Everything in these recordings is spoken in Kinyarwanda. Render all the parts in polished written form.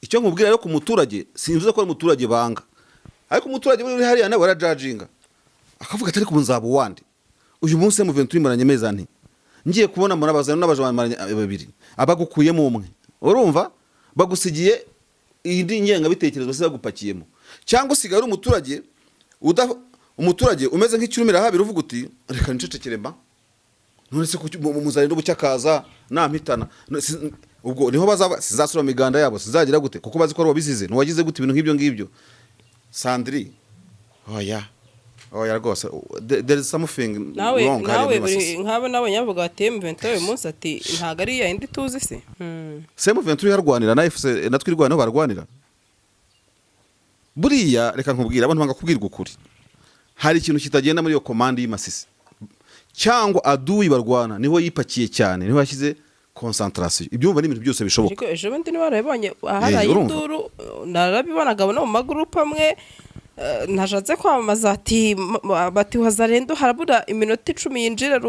icyo nkubwira rero ku muturage simvuze ko ari umuturage banga, ariko umuturage uri hariya nawe warajajinga akavuga ati ariko nzaba uwandi uyu munsi M23 maranyemeza nti ngiye kubona murabazana n'abajamana babiri abagukuyemo umwe, urumva bagusigiye indi nyenga bitekerezo base bagupakiyemo, cyangwa usigara umuturage umuturage umeze nk'ikirumira habiri uvuga uti reka ncecekere mba none se muzarinde bucyakaza nampitana ubwo niho bazaba sizasura miganda yabo sizagira gute kuko bazi ko ari wabizize ntiwagize gute ibintu nk'ibyo ngibyo. Sandri oya rwose there is something wrong nawe nkaba nabo nyavuga ati M23 uyu munsi ati ntago ari ya indi tuzi se M23 yarwanira na FC natwe irwana barwanira buriya. Reka nkubwira abantu banga kubwirwa ukuri, hari ikintu kitagenda muri iyo command y'Imasisi cyangwa aduyi barwana niho yipakiye cyane, niho yashyize concentration. Ibyumva n'ibintu byose bishoboka. Ariko ejo bundi ni barabonye ahari induru narabibonaga no mu magroup amwe nashatse kwamamaza ati bati wazarendo harabura iminota 10 yinjira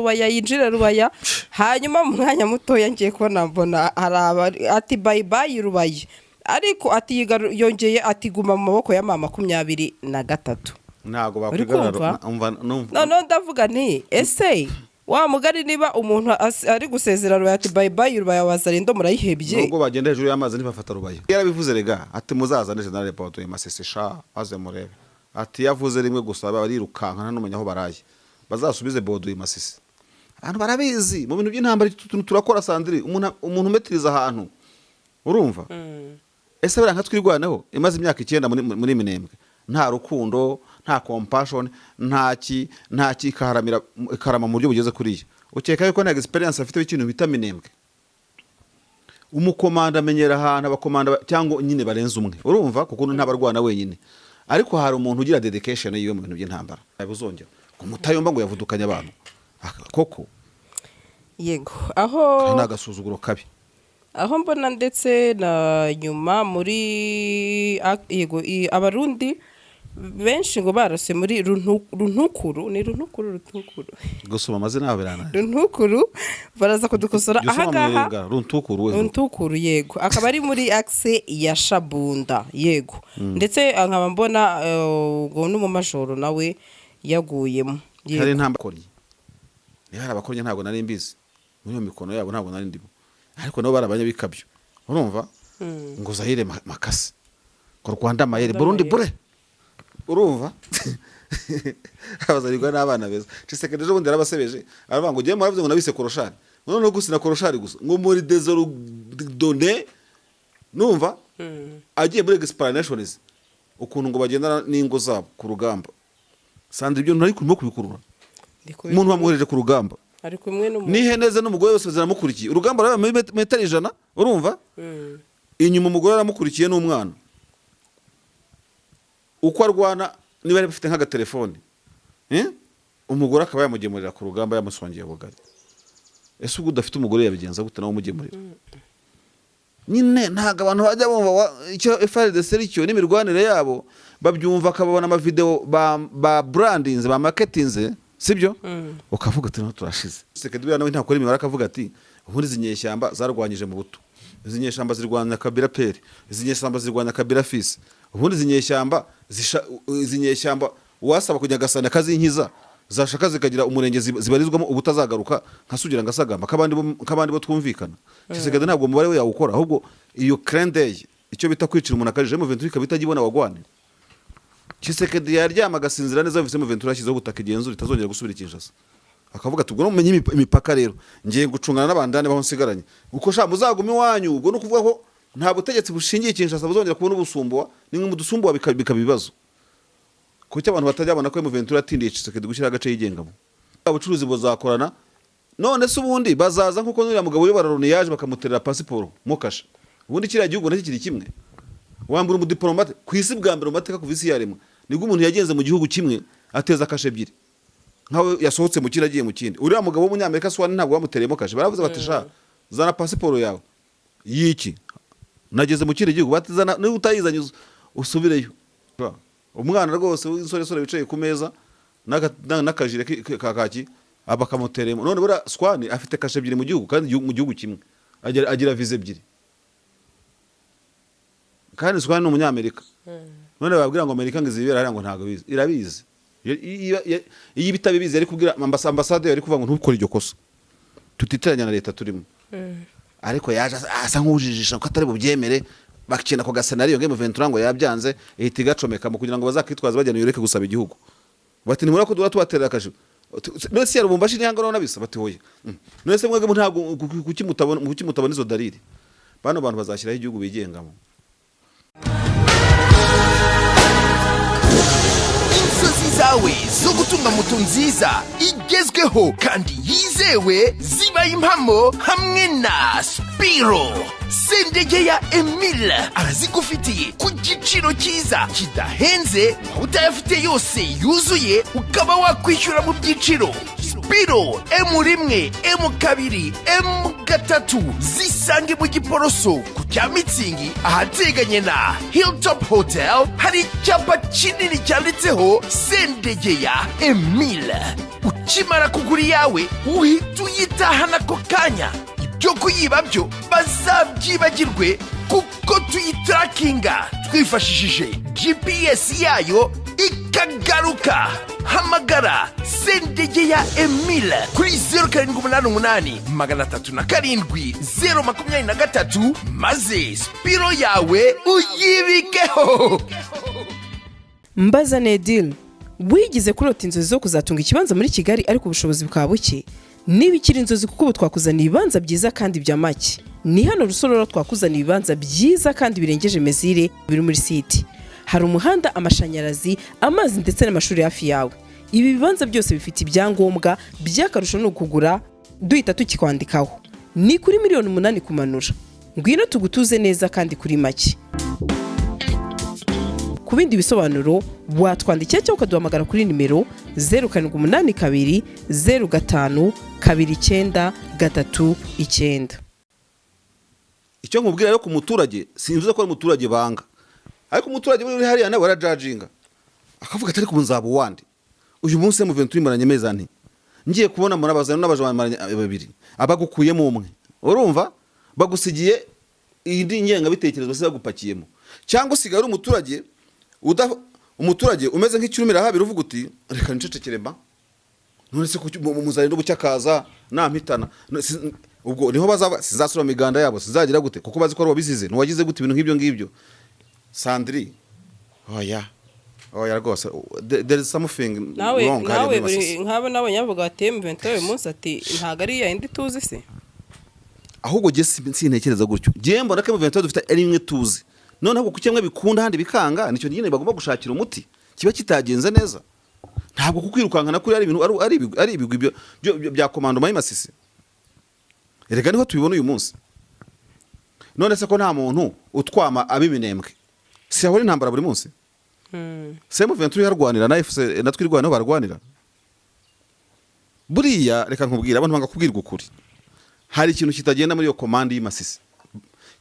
rubaya hanyuma mu mwanya muto yangiye kubona mbona ati bye bye rubaya, ariko ati yongeye ati guma mu maboko ya mama 23 ntago bakwigarara no ndavuga nti ese wa mugari niba umuntu ari gusezera rubaya ati bye bye rubaya wazarendo murayihebye nubwo bagenda hejuru y'amazi ntibafata rubaya. Yarabivuze rega ati muzaza ne general report y'Imasisi sha aze murebe ati yavuze rimwe gusa barirukanka nta numenya aho baraye bazasubize bodo y'Imasisi. Abantu barabizi mu bintu by'intambara turakora Sandri umuntu metiriza ahantu urumva ese baranka twirwanaho imaze imyaka 9 muri Minembwe nta rukundo nta compassion nta karama mu buryo bugeze kuriya. Ukeka yuko nta experience afite ikintu bita Minembwe umukomanda amenyera ahantu abakomanda cyangwa nyine barenze umwe urumva kuko ntabarwana wenyine, ariko hari umuntu ugira dedication yiwe mu bintu by'intambara abuzongera kumutayomba ngo yavudukanya abantu koko yego aho nagasuzuguro kabi aho mbona ndetse na nyuma muri yego abarundi benshi ngo barase muri runtukuru gusoma amazina abirana runtukuru baraza kudukosora ahagaha runtukuru yego akaba ari muri axe ya Shabunda yego ndetse nkaba mbona ngo no mu majoro nawe yaguyemo hari ntambakori ni hari abakorye ntabwo nari mbizi muri yo mikono yabo ntabwo nari ndimo, ariko nabo barabanye bikabyo urumva ngo Zahire Makasi ko Rwanda mayere Burundi bure urumva abazarirwa n'abana beza Tshisekedi ejo bundi arabasebeje aravuga ngo giye muravuze ngo nabise koroshari none no gusina koroshari gusa ngo muri desoro donné numva agiye muri explanations ukuntu ngo bagendana n'ingo zabo ku rugamba. Sandri ibyo ntari kurimo kubikurura umuntu wamwohereje ku rugamba ari kumwe niheneze n'umugore wese ziramukurikiye urugamba raba muri metero 100 urumva inyuma umugore aramukurikiye n'umwana uko arwana niba bafite nk'aga telefone umugore akaba yamugemurira ku rugamba yamusongeye bugari. Ese ubwo udafite umugore yabigenza gute nawe umugemurira nyine ntaga abantu bajya bumva icyo FRDC ricyo n'imirwanire yabo babyumva akababona ama video ba brandings ba marketinze sibyo ukavuga ati no turashize. Tshisekedi nawe ntakora imibare akavuga ati ubundi zinyeshyamba zarwanyije mu buto zinyeshyamba zirwanya Kabila Pere zinyeshyamba zirwanya Kabila Fils ubundi zinyeshyamba wasaba kujya gasana kazinkiza zashaka zikagira umurenge zibarizwamo ubutazagaruka nkasugira ngasagamba kabandi bo twumvikana. Tshisekedi ntabwo mubare we yawukora ahubwo iyo Crendey icyo bita kwicira umuntu akarije M23 kabitagibona wagwane. Tshisekedi yaryama agasinzira neza bifise M23 yashyizeho gutaka igenzura itazongera gusubira Kinshasa akavuga ati ubwo no mumenye imipaka rero ngiye gucungana n'abandane baho nsigaranye uko sha muzaguma iwanyu ubwo no kuvuga ko nta butegetsi bushingiye Kinshasa buzongera kubona ubusumbuwa nimwe mu dusumbuwa bikabibazo kuko abantu batajyabona ko M23 atindiye Tshisekedi gushyira agace yigengamo abacuruzi bozakorana none se ubundi bazaza nkuko n'uriya mugabo uyobora Loni yaje bakamuterera passport mukasha ubundi kiriya gihugu nacyo kiri kimwe wambura umudiplomate ku isi bwa mbere mu mateka ku isi yaremwe nibwo umuntu yagenze mu gihugu kimwe ateza kashe ebyiri nkawe yasohotse mu kiragiye mu kindi uriya mugabo w'umunyamerika Swan ntabwo bamutereyemo kashe baravuze bati sha zana passport yawe yiki nageze mu kire gihugu batizana ni utayizanye usubireyo umwana rwose w'insoresore bicaye ku meza n'akajire kakaki abakamutereyemo none bura Swan afite kashe ebyiri mu gihugu kandi mu gihugu kimwe agira vize ebyiri kandi Square ni umunyamerika none babwira ngo Amerika ngo izibera hariya ngo ntago bizi irabizi iyo bitabibizi yari kubwira ambassadeur yari kuvuga ngo ntukore iryo kosa tutiteranya na leta turimo ariko yaje asa nk'ujijisha ko atari bubyemere bakina ko gasenariyo game Ventura ngo yabyanze ihita igacomeka mu kugira ngo bazakitwaza bajyana yoreke gusaba igihugu bati nimura ko duha tubaterera akaje none se yarubumbashi nihanga none nabisa bati hoye none se mwebwe ntabwo kuki mutabona izo dalili bano bantu bazashyiraho igihugu bigengamo inzozi zawe zo gutunga moto nziza igezweho kandi yizewe zibaye impamo hamwe na Spiro. Sendegeya Emile arazigufitiye ku giciro cyiza kidahenze aho utayafite yose yuzuye ukaba wakwishyura mu byiciro. Spiro M1, M2, M3 zisange mu Giporoso ku cya Mitsingi ahateganye na Hilltop Hotel. Hari icyapa kinini cyanditseho Sendegeya Emile. Ukimara kugura yawe uhita uyitahana ako kanya. Ibyo kuyiba byo bazabyibagirwe kuko tuyitarakinga twifashishije GPS yayo ikagaruka. Hamagara Sendegeya Emile kuri 0788 307 maze Spiro yawe uyibikeho. Mbaza Nedil wigize kurota inzozi zo kuzatunga ikibanza muri Kigali ariko ubushobozi bukaba buke niba ikiri inzozi kuko ubu twakuzaniye ibibanza byiza kandi bya make. Ni hano Rusororo twakuzaniye ibibanza byiza kandi birengeje mezire biri muri site. Hari umuhanda, amashanyarazi, amazi ndetse n'amashuri hafi yawe. Ibi bibanza byose bifite ibyangombwa by'akarusho no kugura duhita tukikwandikaho. Ni kuri $8,000,000 kumanura. Ngwino tugutuze neza kandi kuri make. Ku bindi bisobanuro watwandikira cyangwa ukaduhamagara kuri nimero 0782 05 2939. icyo nkubwira rero ku muturage sinvuze ko ari umuturage banga ariko umuturage uri hariya nawe warajajinga akavuga atari ku nzabo wandi uyu munsi mu Ventura maranyemeza nti ngiye kubona murabazana n'abajamana babiri abagukuyemo umwe urumva bagusigiye indi nyenga bitekerezo base bagupakiyemo cyangwa usigara umuturage umuturage umeze nk'ikirumira habiri uvuga uti reka ncecekere ba none se muzarinde bucyakaza nampitana ubwo niho bazaba sizasura miganda yabo sizagira gute kuko bazi ko ari wabizize ntiwagize gute ibintu nk'ibyo ngibyo Sandri oya rwose there is something wrong nawe nk'abo n'abanyavuga bateye mu Ventura uyu munsi ati ntago ari yindi tuzi se ahubwo je sintekereza gutyo je mbona ko mu Ventura dufite ari imwe tuzi none ahubwo kukemwe bikunda handi bikanga nicyo nyine bagomba gushakira umuti kiba kitagenze neza ntabwo kukwirukankana kuri ari ibintu ari ibigwi bya komando mai Masisi erega niho tubibona uyu munsi none se ko nta muntu utwama abiminembwe si aho intambara buri munsi se mu Ventura yarwanira na FC natwirwana barwanira buriya reka nkubwira abantu banga kubwirwa ukuri hari ikintu kitagenda muri yo komando y'Masisi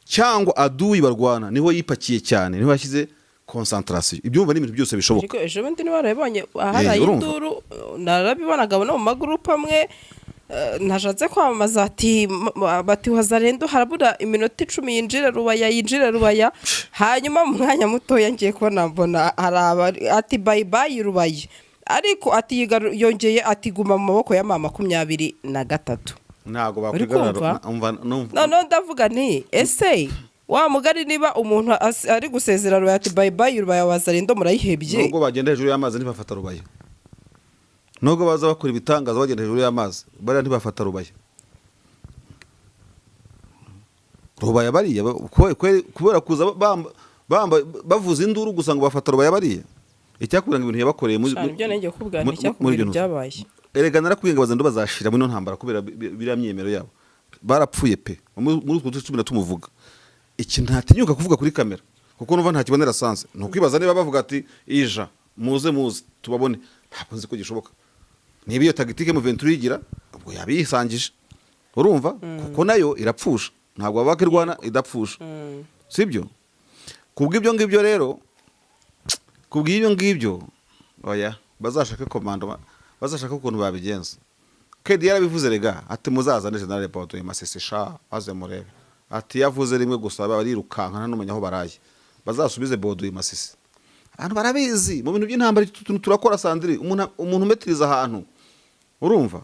cyangwa aduyi barwana niho yipakiye cyane niho yashyize concentration ibyumva n'ibintu byose bishoboka ariko ejo bundi ni barabonye ahari induru narabibonaga no mu magroup amwe nashatse kwamamaza ati bati wazarendo harabura iminota 10 yinjira rubaya hanyuma mu mwanya muto yangiye kubona mbona haraba ati bye bye rubaya ariko ati yongeye ati guma mu maboko ya mama 23 ntago bakwigarara no ndavuga nti ese wa mugari niba umuntu ari gusezera rubaya ati bye bye rubaya wazarendo murayihebye nubwo bagenda hejuru y'amazi ntibafata rubaya nubwo baza bakora ibitangaza bagenda hejuru y'amazi bari ntibafata rubaya bariya kubera kuza bavuza induru gusa ngo bafata rubaya bariya icyakubwira ngo ibintu yabakoreye muri ibyo byabaye erega narakubwira bazendo bazashira muri no ntambara kubera biramyemero yabo barapfuye pe muri utwo 10 tumuvuga iki ntatinyuka kuvuga kuri kamera kuko numva nta kibonera sanse no kwibaza niba bavuga ati ija muze tubabone ntabwo nzi ko gishoboka niba iyo tagitike mu Ventura igira ubwo yabisangije urumva kuko nayo irapfusha ntabwo babakirwana idapfusha sibyo kubw'ibyo ngibyo rero oya bazashaka komando bazashaka ukuntu babigenza Kedi yarabivuze rega ati muzazane General Reporto Masisi sha aze murebe ati yavuze rimwe gusa barirukankana n'umenya aho baraye bazasubize Bodo Masisi. Abantu barabizi mu bintu by'intambara turakora Sandrine, umuntu umetiriza ahantu urumva.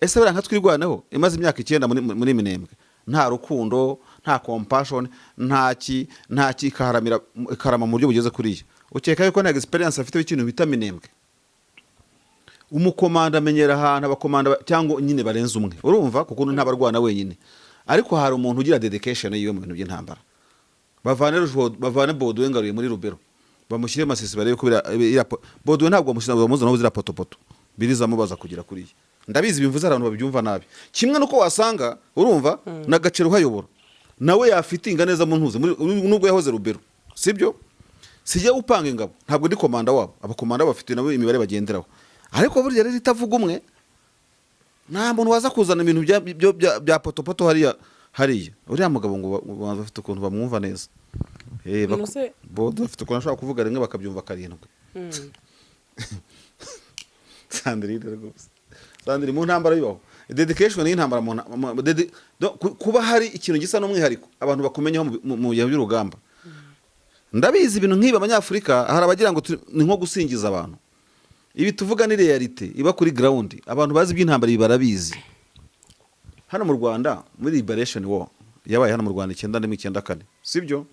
Ese bera nka twirwanaho imaze imyaka 9 muri Minembwe, nta rukundo, nta compassion, nta kikaharamira karama mu buryo bugeze kuriya. Ukeka yuko nta experience afite ikintu bita Minembwe. Umukomanda amenyera ahantu abakomanda cyangwa nyine barenze umwe urumva kuko ntabarwana wenyine, ariko hari umuntu ugira dedication yiwe mu bintu by'intambara. Bavane Bodo ngaruye muri Rubero, bamushyire Masisi barebe ko Bodo ntabwo bamuzi no zira potopoto birizamo baza kugira kuriya. Ndabizi bimvuze abantu babyumva nabi, kimwe nuko wasanga urumva nagacero hayobora nawe yafitinga neza mu ntuze nubwo yahoze Rubero, sibyo? Sije upanga ingabo, ntabwo ndi komanda wabo, abakomanda bafite nabo imibare bagenderaho, ariko burya rero itavuga umwe nta muntu waza kuzana ibintu bya potopoto hariya uriya mugabo ngo bafite ukuntu bamwumva neza. Bodo afite ukuntu ashobora kuvuga rimwe bakabyumva karindwi. Sandrine mu ntambara bibaho dedication y'intambara kuba hari ikintu gisa n'umwihariko abantu bakumenyaho mu gihe by'urugamba. Ndabizi ibintu nk'ibi abanyafrika hari abagira ngo ni nko gusingiza abantu. Ibi tuvuga ni reality iba kuri ground, abantu bazi by'intambara barabizi. Hano mu Rwanda muri liberation war yabaye hano mu Rwanda 1994, sibyo?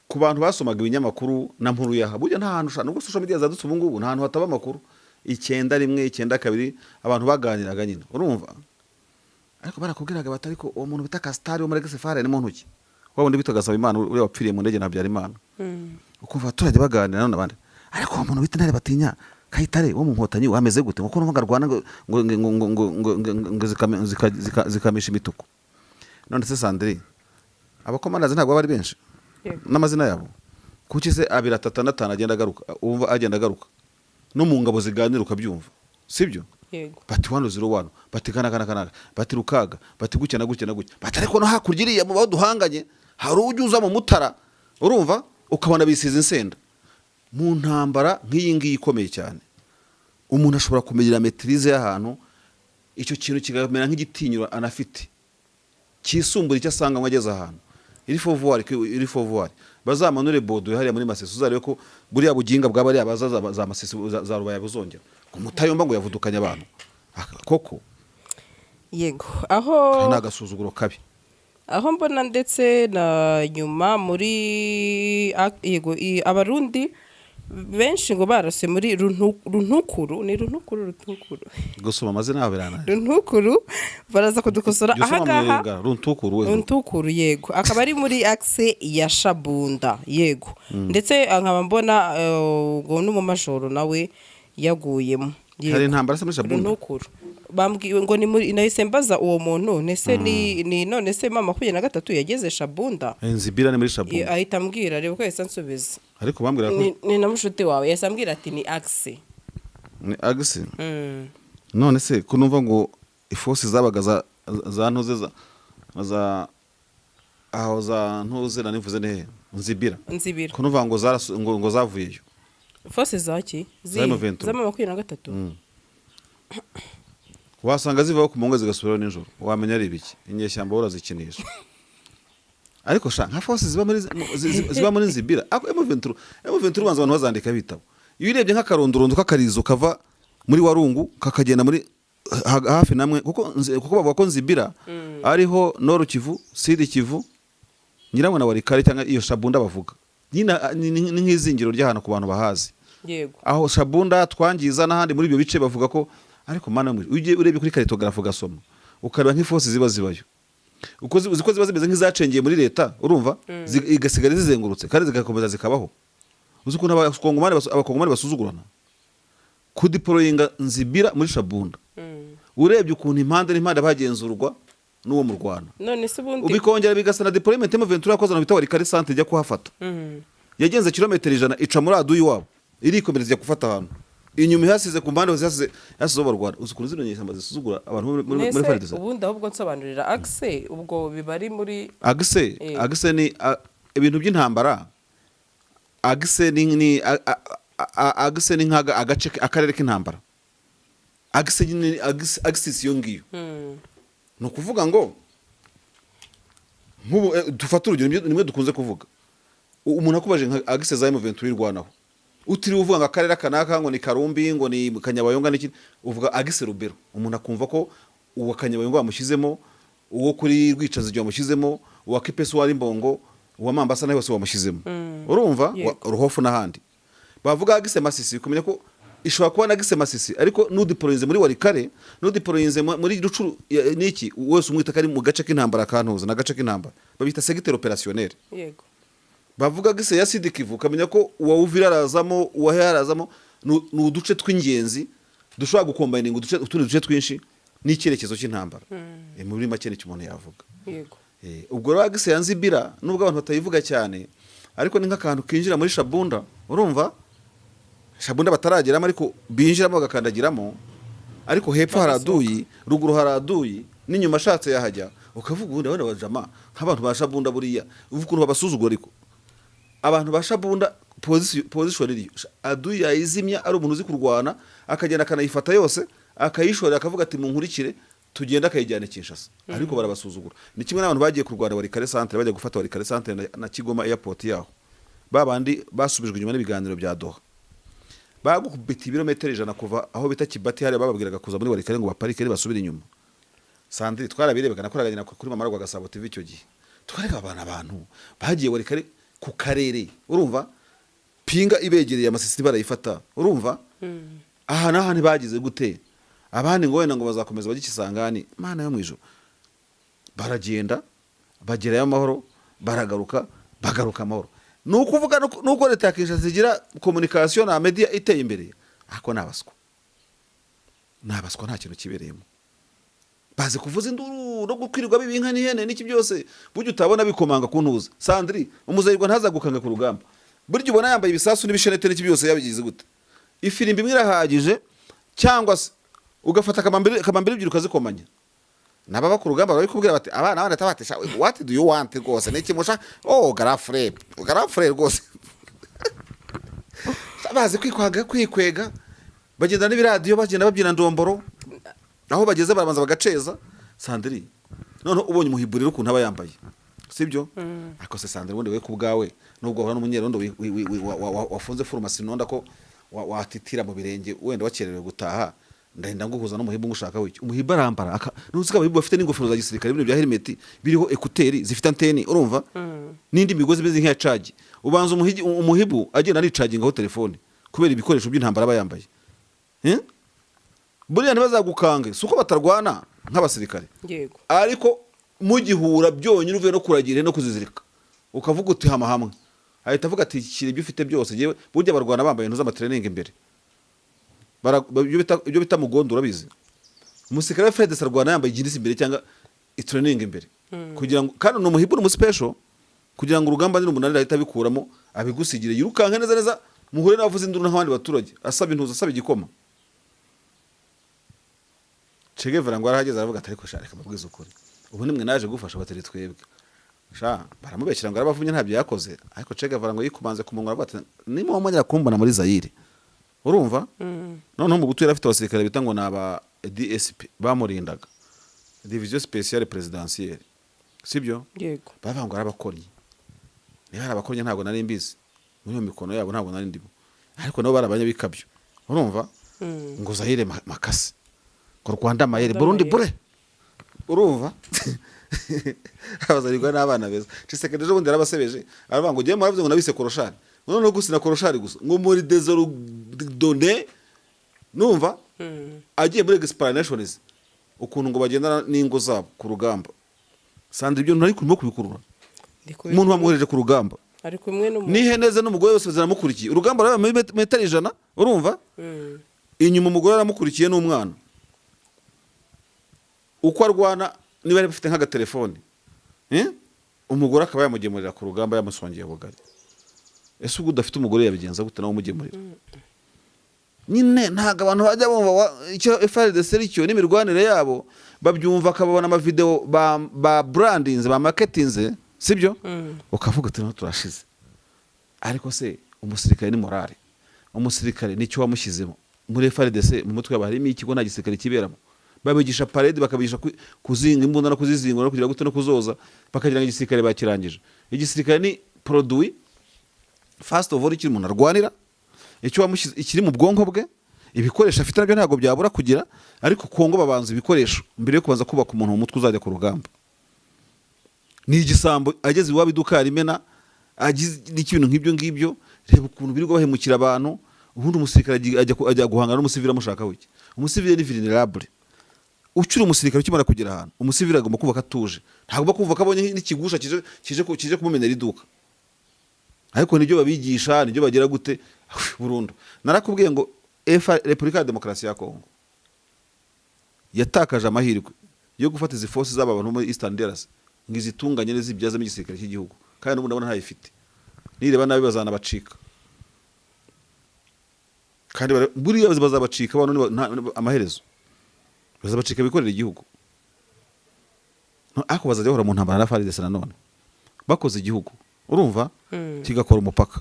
Ku bantu basomaga ibinyamakuru na nkuru yaha burya nta hantu nubwo social media zadutse ubu ngubu nta hantu hataba amakuru 91 92 abantu baganiraga nyine urumva, ariko barakubwiraga batari ko uwo muntu bita Kastari wo muri Gisefare ni muntu ki wabonde bitaga Sabimana uri wapfiriye mu ndege na Habyarimana, ukumva abaturage baganira n'abandi, ariko uwo muntu bita Ntare Batinya Kayitare wo mu Nkotanyi wameze gute ngo numva Rwanda ngo zikamisha imituku. None se Sandrine abakomandazi ntabwo bari benshi n'amazina yabo, kuki se 235 agenda garuka umva agenda garuka no mu ngabo ziganira ukabyumva, sibyo? Yego. Bati 101 bati kana bati Rukaga bati gucya na gucya bati ariko no hakurya mu baduhanganye hari ujuza mu Mutara urumva ukabona bisize insenda. Mu ntambara nk'iyi ngiyi ikomeye cyane umuntu ashobora kumenyera maîtrise y'ahantu, icyo kintu kigamera nk'igitinyiro anafite kisumbura icyo asanga mwageze ahantu. Iri fovuwari bazamanure Bodo hariya muri Masisi uzarebe ko buriya buginga bw'abari abazaza za Masisi za Rubaya buzongera umutayomba ngo yavudukanya abantu koko. Yego, aho nagasuzuguro kabi aho mbona ndetse na nyuma muri yego abarundi benshi ngo barase muri runtukuru gusoma amazina yabo birana runtukuru baraza kudukosora ahagaha runtukuru yego akaba ari muri axe ya Shabunda yego ndetse nkaba mbona ngo n'umumajoro nawe yaguyemo hari intambara se muri Shabunda runtukuru bambwiwe ngo ni muri nahise mbaza uwo muntu nese ni none se mama 23 yageze Shabunda Nzibira ni muri Shabunda ahita ambwira rero ko yesa nsubiza ariko bambwira ko ni namushuti wawe yesa ambwira ati ni axe none se kunumva ngo ifosi zabaga za ntuze za aho za ntuze na nivuze ne Nzibira kunumva ngo zavuyeyo fosi zaki zama 23 wasanga zivaho ku mungo zigasubiraho nijoro wamenya ari ibiki inyeshyamba urazikinisha. Ariko sha nka force ziba muri Nzibira ako M23 banza abantu bazandika bitabo iyo urebye nk'akarondorondo kakarizo kava muri Warungu kakagenda muri hafi namwe kuko bavuga ko Nzibira ariho Nord Kivu Sud Kivu nyiramwe na Warikare cyangwa iyo Shabunda bavuga nyina ni nk'izingiro ry'ahantu ku bantu bahazi. Yego, aho Shabunda twangiza n'ahandi muri ibyo bice bavuga ko ariko mana uje urebye kuri cartographe ugasoma ukareba nk'iforce zibayo uko ziko ziba zimeze nk'izacengeye muri leta urumva igasigara zizengurutse kandi zigakomeza zikabaho. Uzuko abakongomani basuzugurana ku deployinga Nzibira muri Shabunda urebye ukuntu impande bagenzurwa n'uwo mu Rwanda none se bundi ubikongera bigasa na deployment M23 yakoze no bita Warikare centre ijya kuhafata yagenze kilometero 100 ica muri aduyi wabo irikomereza gufata ahantu inyuma hasize ku mbande hasize Rwanda uzukuru zino nyesamba zisuzugura abantu muri Ferdinand. Ubundi ahubwo nsobanurira axe ubwo bibari muri axe ni ibintu by'intambara. Axe ni nkaga agace akarere k'intambara. Axe ni axe yongiyo no kuvuga ngo nk'ubu dufata urugero nimwe dukunze kuvuga umuntu akubaje nka Agise za M23 irwanaho utiriwe uvuga ngo akarere kanaka ngo ni Karumbi ngo ni Kanyabayonga n'iki uvuga Agise Rubero umuntu akumva ko uwo Kanyabayonga bamushyizemo uwo kuri Rwicaza igihe bamushyizemo uwa Kipesi wari Mbongo uwa Mambasa nawe wose bamushyizemo urumva Ruhofu n'ahandi bavuga Agise Masisi kumenya ko ishobora kuba na Agise Masisi ariko n'udiporoyinze muri Warikare n'udiporoyinze muri Rucuru niki wese umwita kari mu gace k'intambara kantuza na gace k'intambara babita secteur opérationnel yego bavuga Agise ya Sud Kivu kamenya ko uwa Uvira arazamo uwa yarazamo n'uduce tw'ingenzi dushobora gukombininga utundi duce twinshi n'icyerekezo cy'intambara muri make n'icyo umuntu yavuga yego ubwo rero Agise yanzibira nubwo abantu batayivuga cyane ariko ni nk'akantu kinjira muri Shabunda urumva Shabunda batarageramo ariko binjiramo bagakandagiramo ariko hepfo haraduyi ruguru haraduyi n'inyuma ashatse yahajya ukavuga ubundi abana bajama nk'abantu ba Shabunda buriya uvuga ukuntu babasuzugura ariko abantu ba Shabunda position iri aduyi yayizimya ari umuntu uzi kurwana akagenda akanayifata yose akayishorera akavuga ati munkurikire tugenda akayijyana Kinshasa ariko barabasuzugura ni kimwe n'abantu bagiye kurwana Warikare centre bajya gufata Warikare centre na Kigoma airport yaho babandi basubijwe inyuma n'ibiganiro bya Doha bagukubita ibirometero 100 kuva aho bita Kibati hari bababwiraga kuza muri Warikare ngo baparike basubire inyuma Sandri twarabirebeka nakoraganya kuri Mama Rwa Gasabo TV icyo gihe twareka abantu bagiye Warikare ku karere urumva pinga ibegereye amasisi barayifata urumva aha naha ntibagize gute abandi ngo wenda ngo bazakomeza bagikisangani mana yo mwijuru baragenda bagerayo amahoro baragaruka amahoro nukuvuga nuko leta ya Kinshasa zigira communication na media iteye imbere ako nabaswa nta kintu kibereyemo baze kuvuza induru no gukwirirwa bibinka n'ihene n'iki byose buryo utabona bikomanga kuntuza Sandri umuzayirwa ntaza gukanga ku rugamba buryo ubona yambaye ibisasu n'ibishenete n'iki byose yabigize gute ifirimbi imwe irahagije cyangwa se ugafata kamambiri by'uruka zikomanya nababa ku rugamba bari kubwira bati abana tabatisha what do you want rwose n'iki musha grand frère rwose bazi kwikwega bagenda n'ibiradiyo bagenda babyina ndomboro aho bageze barabanza bagaceza Sandri none ubonye umuhiburiro ukuntu aba yambaye sibyo akose Sandri wundi we ku bwawe nubwo hora n'umunyerondo wafunze farumasi nonda ko watitira mu birenge wenda wakererewe gutaha ndahenda nguhuza n'umuhibu ngushaka wiki umuhibu arambara nuzika abahibu bafite n'ingofero za gisirikare bino bya helmet biriho ekuteri zifite anteni urumva n'indi migozi beze nk'iya charge ubanza umuhibu agenda ari charging aho telefone kubera ibikoresho by'intambara bayambaye buriya ntibazagukange suko batarwana nk'abasirikare yego ariko mugihura byonyine uvuye no kuragira no kuzizirika ukavuga uti hama hamwe ahita avuga ati kire ibyo ufite byose jewe burya barwana bambaye ntuza amatraining imbere ibyo bita mugondo urabizi umusirikare wa Fred sarwana yambaye jinisi imbere cyangwa training imbere kugira ngo kandi no muhibu no special kugira ngo urugamba ni umunani ahita bikuramo abigusigire yirukanka neza muhure n'abavuze induru n'abandi baturage asaba intuza asaba igikoma Che Guevara ngo arahageze aravuga ati ariko shareka mabwiza ukuri ubu nimwe naje gufasha batari twebwe baramubekira ngo arabavunye ntabyo yakoze ariko Che Guevara ngo yikumanze ku munwa aravuga ati nimo wamanyira kumbona muri Zaire urumva none mu gutura afite abasirikare bita ngo naba DSP bamurindaga division spéciale présidentielle sibyo yego bava ngo arabakonye niba arabakonye ntabwo nari mbizi muri yo mikono yabo ntabwo nari ndimo ariko nabo barabanya bikabyo urumva ngo Zaire makasi ko Rwanda mayere Burundi bure urumva abazarirwa n'abana beza Tshisekedi ejo bundi arabasebeje aravuga ngo ugiye muravuze ngo nabise koroshari none gusina koroshari gusa ngo muri désordonné numva agiye muri explanations ukuntu ngo bagendana n'ingo zabo ku rugamba Sandri ibyo ntari kurimo kubikurura umuntu wamwohereje ku rugamba ari kumwe niheneze n'umugore wose ziramukurikiye urugamba rwa metero 100 urumva inyuma umugore aramukurikiye n'umwana uko arwana niba ari bafite nk'aga telefone umugore akaba yamugemurira ku rugamba yamusongeye bugari ese ubwo udafite umugore yabigenza gute nawe umugemurira nyine ntago abantu bajya bumva icyo FARDC icyo n'imirwanire yabo babyumva akababona ama video ba brandings ba marketinze sibyo ukavuga ati no turashize ariko se umusirikare ni morale umusirikare nicyo wamushyizemo muri FARDC mu mutwe harimo ikigo nta gisirikare kiberamo babigisha parade bakabigisha kuzinga imbunda no kuzizinga no kugira gute no kuzoza bakagira ngo igisirikare bakirangije igisirikare ni produit first of all ikiri umuntu arwanira icyo wamushyize ikiri mu bwonko bwe ibikoresho afite nabyo ntabwo byabura kugira ariko Kongo babanza ibikoresho mbere yo kubanza kubaka umuntu mu mutwe uzajya ku rugamba ni igisambo ageze iwabo iduka rimena agize n'ikintu nk'ibyo ngibyo reba ukuntu birirwa bahemukira abantu ubundi umusirikare ajya guhangana n'umusivili amushaka wiki umusivili ni vulnerable ucyura umusirikare ukimara kugera ahantu umusivili agomba kubaka atuje ntabwo bakuvuga ko abonye n'ikigusha kije kumumenera iduka ariko nibyo babigisha nibyo bagira gute burundu narakubwiye ngo Repubulika ya Demokarasi ya Kongo yatakaje amahirwe yo gufata izi forces z'aba bantu muri Eastern DRC ngizitunganye n'izibyazamo igisirikare cy'igihugu kandi ubu ndabona ntayifite nireba nabi bazanabacika kandi buriya bazabacika abantu amaherezo bazabacika bikorera igihugu ako bazajya bahora mu ntambara na FARDC nanone bakoze igihugu urumva kigakora umupaka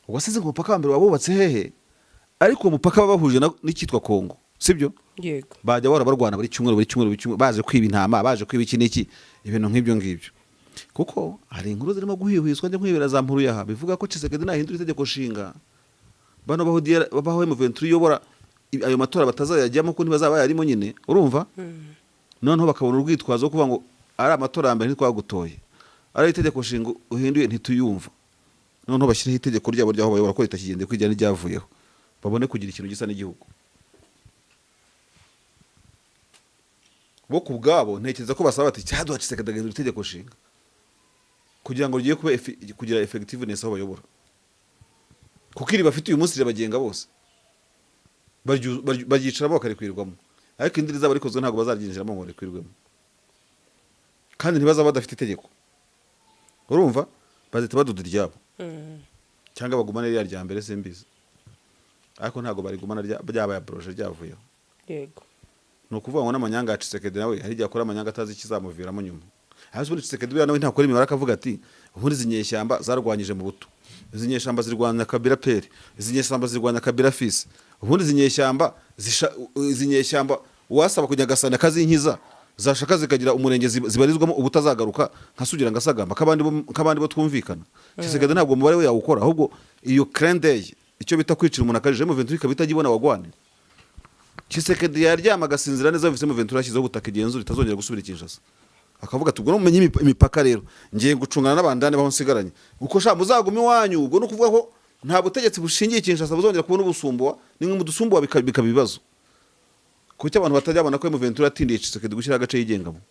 wasize ngo umupaka wa mbere wabubatse hehe ariko umupaka babahuje n'ikitwa Kongo sibyo yego bajya bahora barwana buri cyumweru baje kwiba intama baje kwiba iki n'iki ibintu nk'ibyo ngibyo kuko hari inkuru zirimo guhihwiswa njye nkwibera za mpuru yaha bivuga ko Tshisekedi nahindura itegeko nshinga bano baho M23 yobora ayo matora batazayajyamo ko ntibazaba yarimo nyine urumva noneho bakabona urwitwazo kuvuga ngo ari amatora ya mbere ntitwagutoye ari itegeko nshinga uhinduye ntituyumva noneho bashyiraho itegeko ryabo ryaho bayobora ko ritakigendeye kwijyana n'iryavuyeho babone kugira ikintu gisa n'igihugu bo ku bwabo ntekereza ko basaba bati cyaduha Tshisekedi agahindura itegeko nshinga kugira ngo rigiye kugira effectiveness aho bayobora kuko iri bafite uyu munsi bagenga bose bagicara bakarikwirwamo ariko indiri zabo arikozwe ntabwo bazaryinjiramo ngo rikwirwemo kandi ntibazaba badafite itegeko urumva bazita baduda iryabo cyangwa bagumana rya rya mbere simbizi ariko ntabwo barigumana byabaye projet ryavuyeho yego no kuvuga ngo n'amanyanga ya Tshisekedi nawe hari igihe akora amanyanga atazi ikizamuviramo nyuma hasi ubundi Tshisekedi bya nawe ntakora imibare akavuga ati ubundi zinyeshyamba zarwanyije mu buto zinyeshyamba zirwanya Kabila Pere zinyeshyamba zirwanya Kabila Fils ubundi zinyeshyamba wasaba kujya gasana kazinkiza zashaka zikagira umurenge zibarizwamo ubutazagaruka nkasugira ngasagamba kabandi bo twumvikana Tshisekedi ntabwo mubare we yawukora ahubwo iyo crendeye icyo bita kwicira umuntu akajije M23 kabitagibona wagwane Tshisekedi yaryama gasinzira neza bivise M23 yashyizeho ubutaka igenzura itazongera gusubira Kinshasa akavuga ati ubwo no mumenye imipaka rero ngiye gucungana n'abandane baho nsigaranye uko sha muzaguma iwanyu ubwo no kuvuga ko nta butegetsi bushingiye Kinshasa buzongera kubona ubusumbuwa nimwe mudusumbuwa bikaba ibibazo kuko abantu batajyabona ko M23 atindiye Tshisekedi gushyira agace yigengamo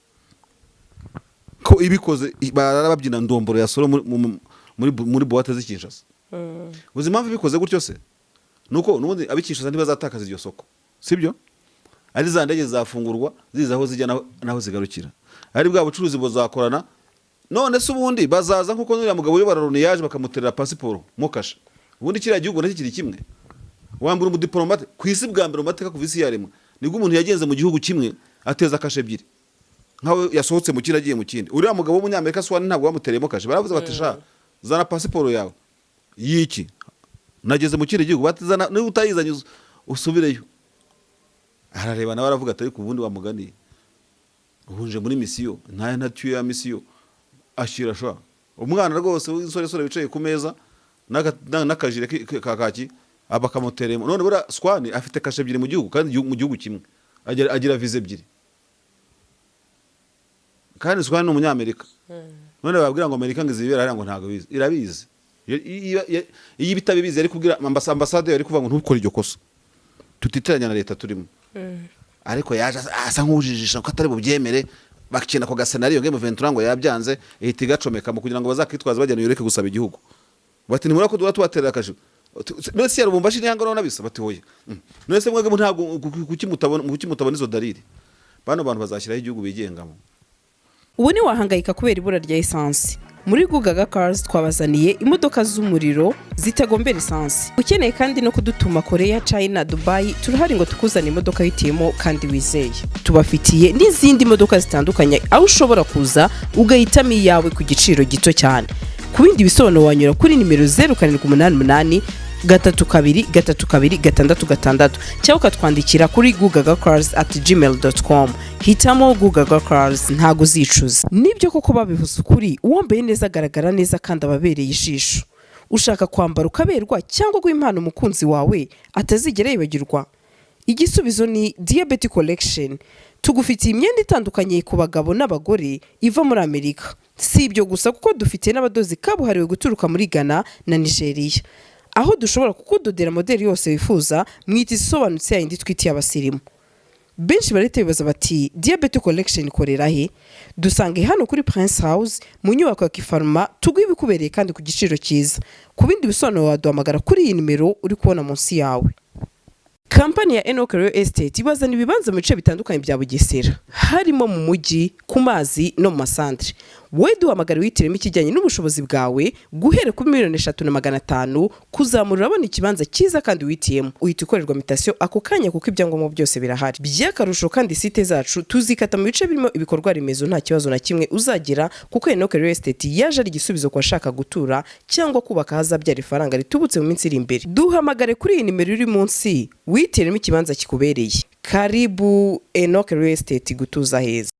ko ibikoze barababyina ndomboro ya solo muri boîte z'Kinshasa uzi impamvu bikoze gutyo se nuko nubundi abikishasa ntibazatakaza iryo soko sibyo ari za ndege zafungurwa zizaho zijya naho zigarukira ari bwa bucuruzi buzakorana none se ubundi bazaza nkuko n'uriya mugabo uyobora Loni yaje bakamuterera pasiporo mukasha ubundi kiriya gihugu nacyo kiri kimwe wambura umudiplomate ku isi bwa mbere mu mateka kuva isi yaremwe nibwo umuntu yagenze mu gihugu kimwe ateza kashe ebyiri nkawe yasohotse mu kindi agiye mu kindi uriya mugabo w'umunyamerika Swan ntabwo bamutereyemo kashe baravuze bati sha zana pasiporo yawe yiki nageze mu kindi gihugu batizana niba utayizanye usubireyo arareba nawe aravuga ati ariko ubundi wamuganiye uhunje muri misiyo ntatuye ya misiyo ashira sha umwana rwose w'insoresore wicaye ku meza n'akajire kakaki abakamuteremo none bura Swan afite kashe ebyiri mu gihugu kandi mu gihugu kimwe agira vize ebyiri kandi Swan ni umunyamerika none babwira ngo Amerika ngizibera hari ngo ntago bizi irabizi iyi bitabibizi yari kubwira ambasade yari kuvuga ngo ntukore iryo kosa tutiteranya na leta turimo ariko yaje asa nk'ujijisha ko atari bubyemere bakina ko gasenariyo ngemo M23 ngo yabyanze ihita igacomeka mu kugira ngo bazakitwaza bajyana yoreke gusaba igihugu bati nimura ko tubaterera akaje none se yarubumbashi n'ihangano nabisa bati hoye none se mwege ntabwo kukimutabona izo dalili bano bantu bazashyiraho igihugu bigengamo ubu ni wahangayika kubera ibura rya essence muri Gugaga Cars twabazaniye imodoka z'umuriro zitagombera essence ukeneye kandi no kudutuma Korea China Dubai turahari ngo tukuzane imodoka yitiyemo kandi wizeye tubafitiye n'izindi modoka zitandukanye aho ushobora kuza ugahitamo iyawe ku giciro gito cyane ku bindi bisobanuro wanyura kuri nimero 0788 32 cyangwa ukatwandikira kuri gugagacars@gmail.com hitamo Gugaga Cars ntago uzicuza nibyo koko babivuze ukuri uwambaye neza agaragara neza kandi ababereye ijisho ushaka kwambara ukaberwa cyangwa guha impano umukunzi wawe atazigera yibagirwa? Igisubizo ni Diabetes Collection. Tugufitiye imyenda itandukanye ku bagabo n'abagore iva muri Amerika. Si ibyo gusa kuko dufite n'abadozi kabuhariwe guturuka muri Ghana na Nigeria, aho dushobora kukudodera modeli yose wifuza mwita isobanutse yindi twitiye abasirimu. Benshi barete bibaza bati Diabetes Collection ikorera he? Dusange hano kuri Prince House mu nyubako ya Kifaruma, tuguhe ibikubereye kandi ku giciro cyiza. Ku bindi bisobanuro waduhamagara kuri iyi nimero uri kubona munsi yawe. Kampani ya Enoch Real Estate ibazana ibibanza mu bice bitandukanye bya Bugesera, harimo mu mujyi, ku mazi no mu masantere. Wowe duhamagara wihitiremo ikijyanye n'ubushobozi bwawe, guhera kuri 3,500,000 kuzamura urabona ikibanza cyiza kandi wihitiyemo. Uhita ukorerwa mutation ako kanya kuko ibyangombwa byose birahari. By'akarusho kandi site zacu tuzikata mu bice birimo ibikorwa remezo nta kibazo na kimwe uzagira, kuko Enoch Real Estate yaje ari igisubizo ku bashaka gutura cyangwa kubaka hazabyara ifaranga ritubutse mu minsi iri imbere. Duhamagare kuri iyi nimero iri munsi wihitiremo ikibanza kikubereye. Karibu Enoch Real Estate, gutuza heza.